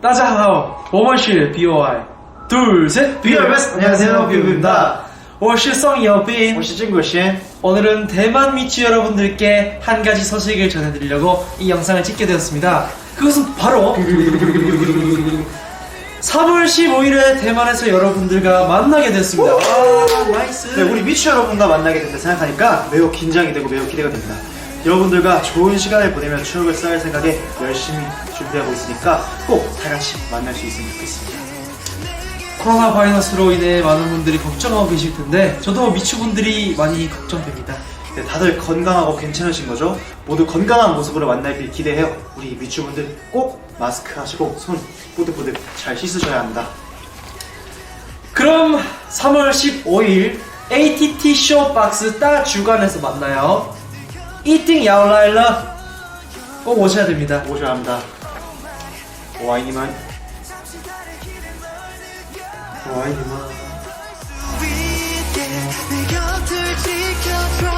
大家好，我们是 BOI， 둘 셋 BOI. 안녕하세요, BOI입니다. 我是宋友斌. 我是金国贤. 오늘은 대만 미취 여러분들께 한 가지 소식을 전해드리려고 이 영상을 찍게 되었습니다. 그것은 바로 3월 15일에 대만에서 여러분들과 만나게 됐습니다. 아, 나이스. 네, 우리 미취 여러분과 만나게 된다 생각하니까 매우 긴장이 되고 매우 기대가 됩니다. 여러분들과 좋은 시간을 보내며 추억을 쌓을 생각에 열심히 준비하고 있으니까 꼭 다같이 만날 수 있으면 좋겠습니다. 코로나 바이러스로 인해 많은 분들이 걱정하고 계실 텐데 저도 미취분들이 많이 걱정됩니다. 네, 다들 건강하고 괜찮으신 거죠? 모두 건강한 모습으로 만나길 기대해요. 우리 미취분들 꼭 마스크 하시고 손 뿌듯뿌듯 잘 씻으셔야 합니다. 그럼 3월 15일 ATT 쇼박스 따 주간에서 만나요. 이팅 야올라일러 꼭 오셔야 됩니다. 오셔야 합니다. 와인이만 와인이만 내 곁을 지켜줘